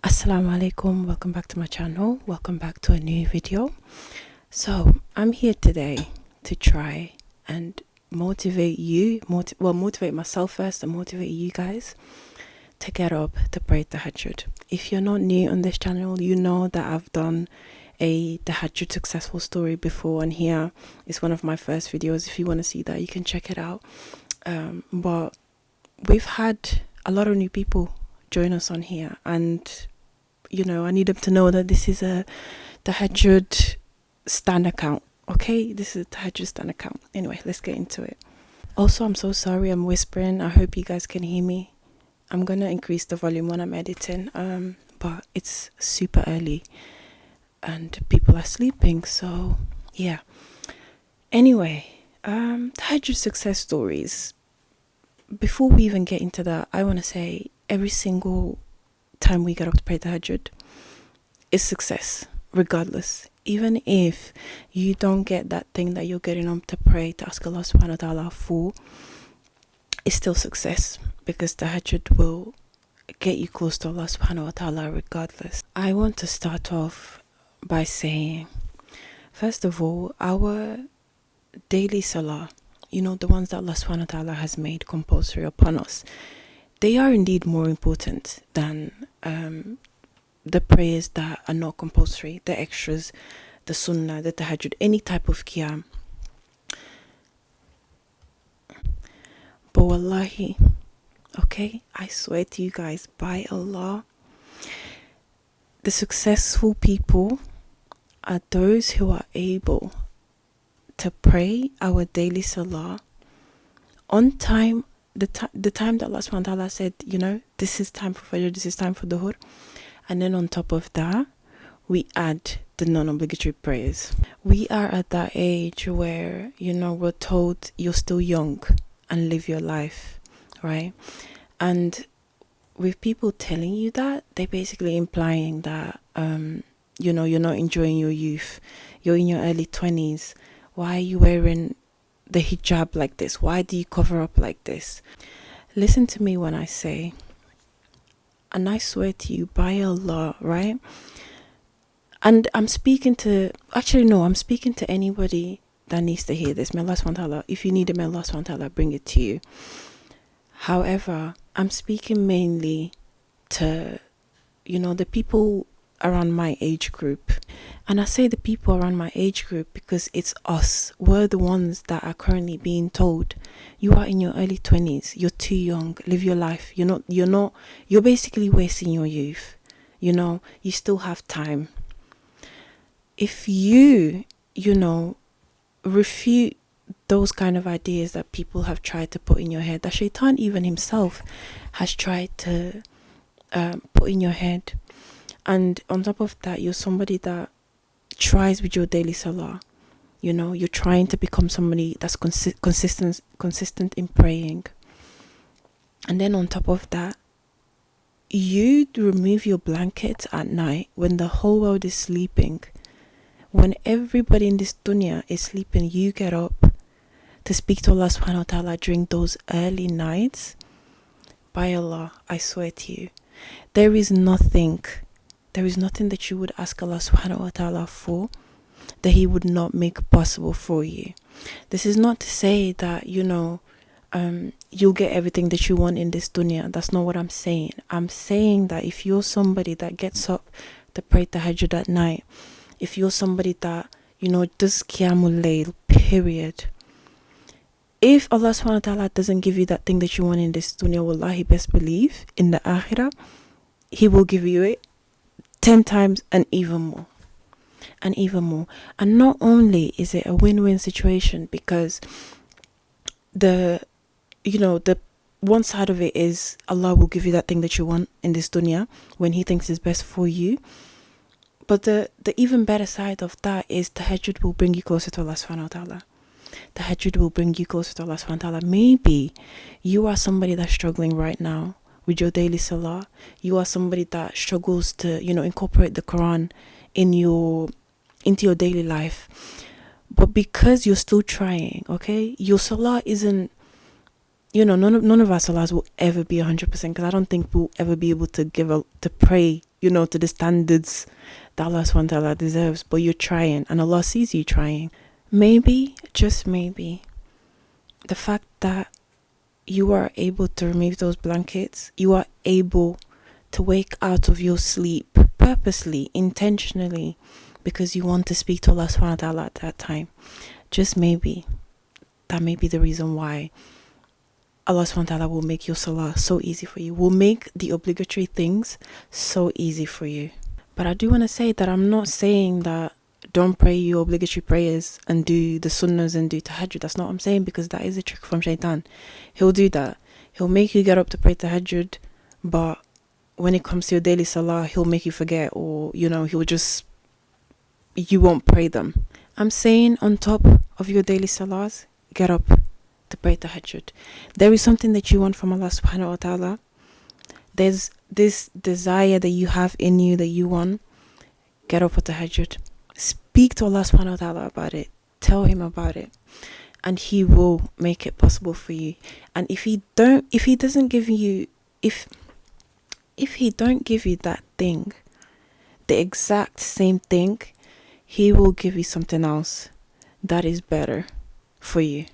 Assalamu alaikum, welcome back to my channel, welcome back to a new video. So I'm here today to try and motivate you, motivate myself first and motivate you guys to get up to pray Tahajjud. If you're not new on this channel, you know that I've done a Tahajjud successful story before, and here is one of my first videos. If you want to see that, you can check it out. But we've had a lot of new people join us on here, and you know, I need them to know that this is a Tahajjud stan account. Okay, this is a Tahajjud stan account. Anyway, let's get into it. Also, I'm so sorry I'm whispering. I hope you guys can hear me. I'm gonna increase the volume when I'm editing, but it's super early and people are sleeping, so yeah. Anyway, Tahajjud success stories. Before we even get into that, I want to say every single time we get up to pray Tahajjud is success, regardless. Even if you don't get that thing that you're getting up to pray to ask Allah subhanahu wa ta'ala for, it's still success, because Tahajjud will get you close to Allah subhanahu wa ta'ala regardless. I want to start off by saying, first of all, our daily Salah, you know, the ones that Allah subhanahu wa ta'ala has made compulsory upon us, they are indeed more important than the prayers that are not compulsory, the extras, the sunnah, the tahajjud, any type of qiyam. But wallahi, okay, I swear to you guys, by Allah, the successful people are those who are able to pray our daily salah on time, the time that Allah subhanahu wa ta'ala said, you know, this is time for Fajr, this is time for Dhuhr. And then on top of that, we add the non-obligatory prayers. We are at that age where, you know, we're told you're still young and live your life, right? And with people telling you that, they're basically implying that, you know, you're not enjoying your youth. You're in your early 20s. Why are you wearing the hijab like this? Why do you cover up like this? Listen to me when I say, and I swear to you by Allah, right? And I'm speaking to anybody that needs to hear this. May Allah subhanahu wa ta'ala, if you need it, may Allah subhanahu wa ta'ala bring it to you. However, I'm speaking mainly to, you know, the people around my age group. And I say the people around my age group because it's us. We're the ones that are currently being told, you are in your early 20s, you're too young, live your life. You're basically wasting your youth. You know, you still have time. If you know, refute those kind of ideas that people have tried to put in your head, that Shaitan even himself has tried to put in your head, and on top of that, you're somebody that tries with your daily salah. You know, you're trying to become somebody that's consistent in praying. And then on top of that, you remove your blanket at night when the whole world is sleeping. When everybody in this dunya is sleeping, you get up to speak to Allah subhanahu wa ta'ala during those early nights. By Allah, I swear to you, there is nothing that you would ask Allah subhanahu wa ta'ala for that He would not make possible for you. This is not to say that, you know, you'll get everything that you want in this dunya. That's not what I'm saying. I'm saying that if you're somebody that gets up to pray tahajjud at night, if you're somebody that, you know, does qiyamul layl, period, if Allah subhanahu wa ta'ala doesn't give you that thing that you want in this dunya, wallahi, best believe in the akhirah, He will give you it 10 times and even more. And not only is it a win-win situation, because the one side of it is Allah will give you that thing that you want in this dunya when He thinks is best for you. But the even better side of that is tahajjud will bring you closer to Allah subhanahu wa ta'ala. Tahajjud will bring you closer to Allah subhanahu wa ta'ala. Maybe you are somebody that's struggling right now with your daily salah. You are somebody that struggles to, you know, incorporate the Quran into your daily life. But because you're still trying, okay, your salah isn't, none of our salahs will ever be 100%, because I don't think we'll ever be able to pray to the standards that Allah subhanahu wa ta'ala deserves, but you're trying and Allah sees you trying. Maybe, just maybe, the fact that you are able to remove those blankets, you are able to wake out of your sleep purposely, intentionally, because you want to speak to Allah subhanahu wa ta'ala at that time. Just maybe, that may be the reason why Allah subhanahu wa ta'ala will make your salah so easy for you, will make the obligatory things so easy for you. But I do want to say that I'm not saying that don't pray your obligatory prayers and do the sunnahs and do tahajjud. That's not what I'm saying, because that is a trick from shaitan. He'll do that. He'll make you get up to pray tahajjud, but when it comes to your daily salah, he'll make you forget, or you won't pray them. I'm saying on top of your daily salahs, get up to pray tahajjud. There is something that you want from Allah subhanahu wa ta'ala. There's this desire that you have in you that you want. Get up for tahajjud. Speak to Allah subhanahu wa ta'ala about it. Tell him about it, and he will make it possible for you. And if he don't give you that thing, the exact same thing, he will give you something else that is better for you.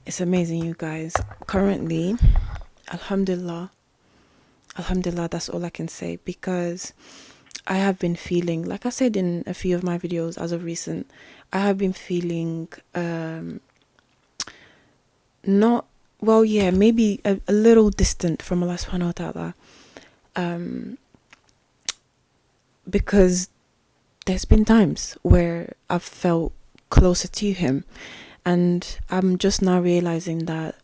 It's amazing, you guys. Currently, alhamdulillah, that's all I can say, because I have been feeling, like I said in a few of my videos as of recent, I have been feeling maybe a little distant from Allah subhanahu wa ta'ala, because there's been times where I've felt closer to him, and I'm just now realizing that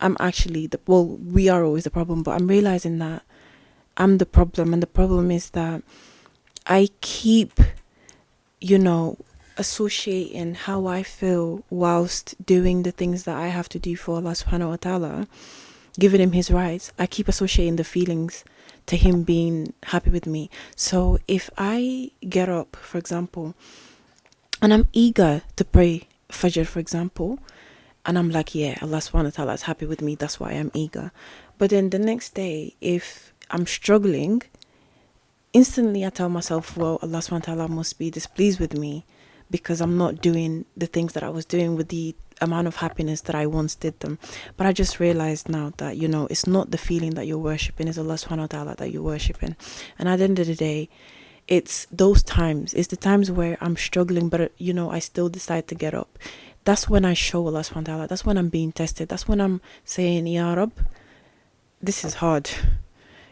I'm actually we are always the problem, but I'm realizing that I'm the problem, and the problem is that I keep, associating how I feel whilst doing the things that I have to do for Allah subhanahu wa ta'ala, giving him his rights. I keep associating the feelings to him being happy with me. So if I get up, for example, and I'm eager to pray Fajr, for example, and I'm like, yeah, Allah subhanahu wa ta'ala is happy with me, that's why I'm eager. But then the next day, if I'm struggling, instantly I tell myself, well, Allah subhanahu wa ta'ala must be displeased with me because I'm not doing the things that I was doing with the amount of happiness that I once did them. But I just realized now that, it's not the feeling that you're worshipping, it's Allah subhanahu wa ta'ala that you're worshipping. And at the end of the day, it's those times, it's the times where I'm struggling, but I still decide to get up. That's when I show Allah subhanahu wa ta'ala. That's when I'm being tested. That's when I'm saying, Ya Rab, this is hard.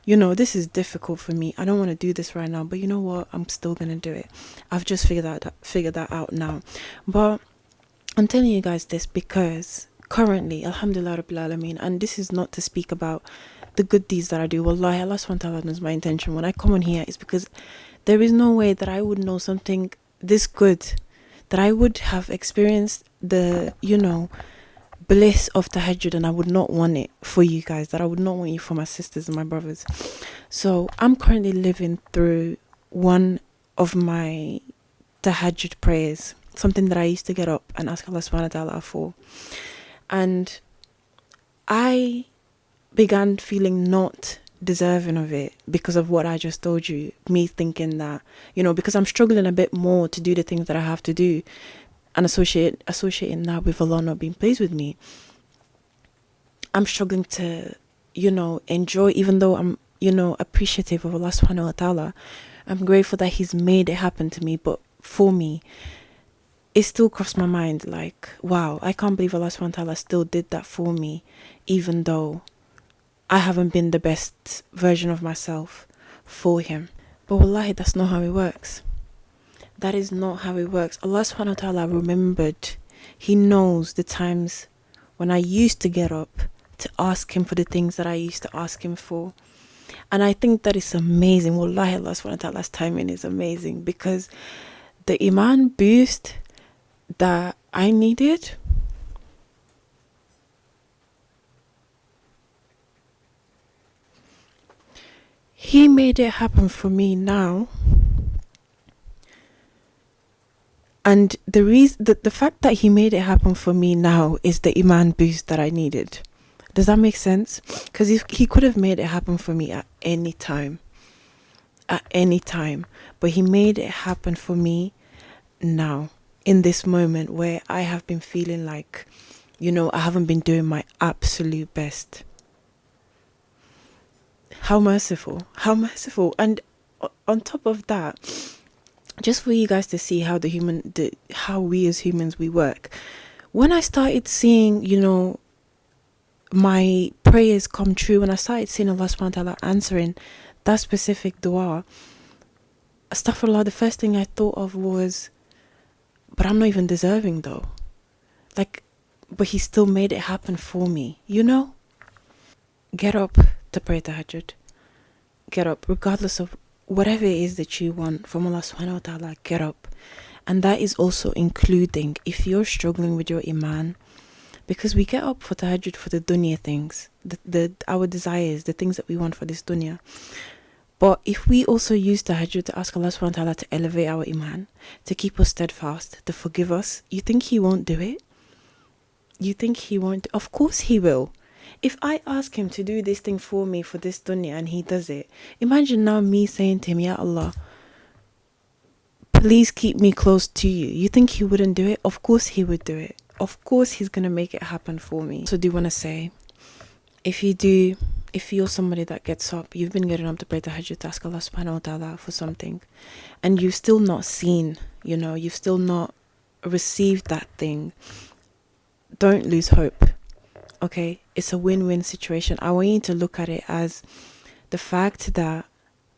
This is difficult for me. I don't want to do this right now, but you know what? I'm still going to do it. I've just figured that out now. But I'm telling you guys this because currently, alhamdulillah rabbil alameen, and this is not to speak about the good deeds that I do. Wallahi, Allah subhanahu wa ta'ala knows my intention. When I come on here, it's because there is no way that I would know something this good, that I would have experienced the, bliss of tahajjud, and I would not want it for you guys, that I would not want you for my sisters and my brothers. So I'm currently living through one of my tahajjud prayers, something that I used to get up and ask Allah subhanahu wa ta'ala for. And I began feeling not deserving of it because of what I just told you, me thinking that, because I'm struggling a bit more to do the things that I have to do, and associating that with Allah not being pleased with me. I'm struggling to, enjoy, even though I'm, appreciative of Allah subhanahu wa ta'ala. I'm grateful that he's made it happen to me, but for me, it still crossed my mind like, wow, I can't believe Allah subhanahu wa ta'ala still did that for me, even though I haven't been the best version of myself for him. But wallahi, that's not how it works. That is not how it works. Allah subhanahu wa ta'ala remembered. He knows the times when I used to get up to ask him for the things that I used to ask him for. And I think that is amazing. Wallahi, Allah subhanahu wa ta'ala's timing is amazing, because the iman boost that I needed, he made it happen for me now. And the fact that he made it happen for me now is the iman boost that I needed. Does that make sense? Because he could have made it happen for me at any time. At any time, but he made it happen for me now, in this moment where I have been feeling like, I haven't been doing my absolute best. How merciful, how merciful. And on top of that, just for you guys to see how how we as humans we work. When I started seeing, my prayers come true, when I started seeing Allah subhanahu wa ta'ala answering that specific dua, astaghfirullah, the first thing I thought of was, but I'm not even deserving though. Like, but he still made it happen for me, Get up to pray tahajjud. Get up, regardless of whatever it is that you want from Allah subhanahu wa ta'ala, get up. And that is also including if you're struggling with your iman, because we get up for tahajjud for the dunya things, our desires, the things that we want for this dunya. But if we also use tahajjud to ask Allah subhanahu wa ta'ala to elevate our iman, to keep us steadfast, to forgive us, you think he won't do it? You think he won't? Of course he will. If I ask him to do this thing for me for this dunya and he does it, imagine now me saying to him, Ya Allah, please keep me close to you. You think he wouldn't do it? Of course he would do it. Of course he's going to make it happen for me. So do want to say, if you're somebody that gets up, you've been getting up to pray tahajjud to ask Allah subhanahu wa ta'ala for something, and you've still not seen, you've still not received that thing, don't lose hope. Okay, it's a win-win situation. I want you to look at it as the fact that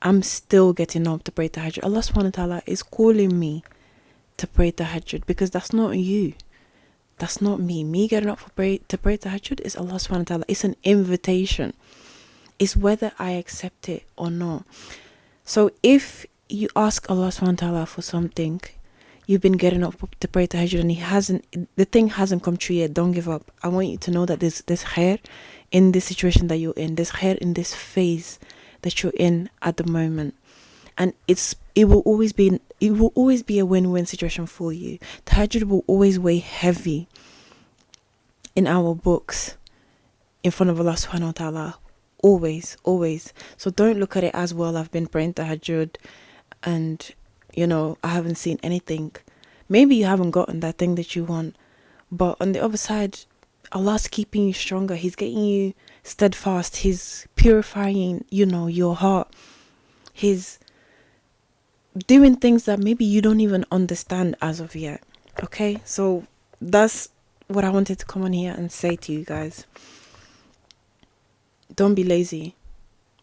I'm still getting up to pray tahajjud. Allah subhanahu wa ta'ala is calling me to pray tahajjud, because that's not you. That's not me. Me getting up to pray tahajjud is Allah subhanahu wa ta'ala. It's an invitation. It's whether I accept it or not. So if you ask Allah subhanahu wa ta'ala for something, you've been getting up to pray tahajjud and the thing hasn't come true yet, don't give up. I want you to know that there's khair in this situation that you're in. There's khair in this phase that you're in at the moment. And it will always be a win-win situation for you. Tahajjud will always weigh heavy in our books in front of Allah subhanahu wa ta'ala. Always, always. So don't look at it as, well, I've been praying tahajjud and I haven't seen anything. Maybe you haven't gotten that thing that you want, but on the other side, Allah's keeping you stronger. He's getting you steadfast. He's purifying, your heart. He's doing things that maybe you don't even understand as of yet. Okay, so that's what I wanted to come on here and say to you guys. Don't be lazy.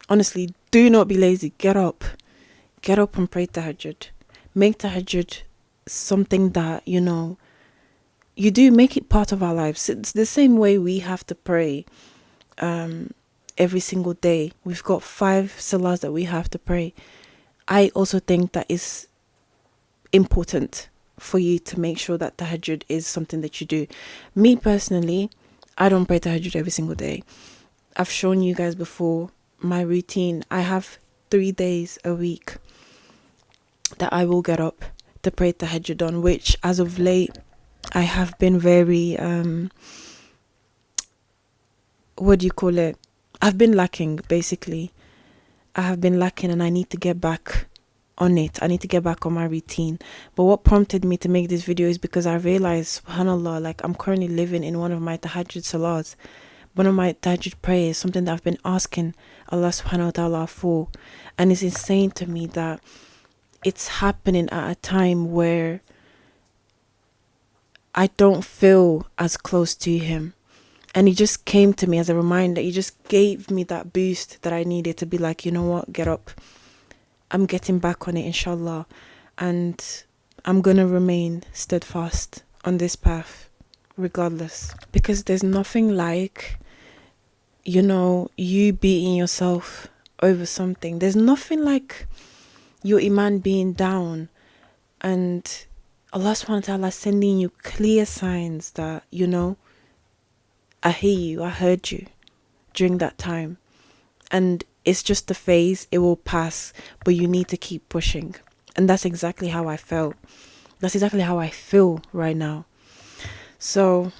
Honestly, do not be lazy. Get up and pray tahajjud. Make tahajjud something that you do. Make it part of our lives. It's the same way we have to pray every single day. We've got 5 salahs that we have to pray. I also think that is important for you to make sure that tahajjud is something that you do. Me personally, I don't pray tahajjud every single day. I've shown you guys before my routine. I have 3 days a week that I will get up to pray tahajjud on, which as of late I have been very I've been lacking, basically. I have been lacking and I need to get back on it. I need to get back on my routine. But what prompted me to make this video is because I realized, subhanallah, like I'm currently living in one of my tahajjud salahs, one of my tahajjud prayers, something that I've been asking Allah subhanahu wa ta'ala for. And it's insane to me that it's happening at a time where I don't feel as close to him. And he just came to me as a reminder. He just gave me that boost that I needed to be like, you know what, get up. I'm getting back on it, inshallah. And I'm going to remain steadfast on this path, regardless. Because there's nothing like, you beating yourself over something. There's nothing like your iman being down and Allah subhanahu wa ta'ala sending you clear signs that, I hear you, I heard you during that time. And it's just a phase, it will pass, but you need to keep pushing. And that's exactly how I felt. That's exactly how I feel right now. So,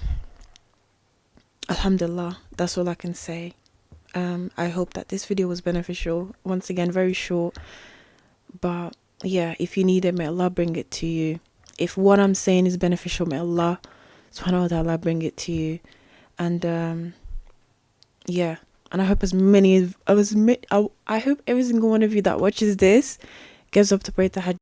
alhamdulillah, that's all I can say. I hope that this video was beneficial. Once again, very short, But yeah, if you need it, may Allah bring it to you. If what I'm saying is beneficial, may Allah subhanahu wa ta'ala bring it to you. And yeah, and I hope as many I hope every single one of you that watches this gives up to pray tahajjud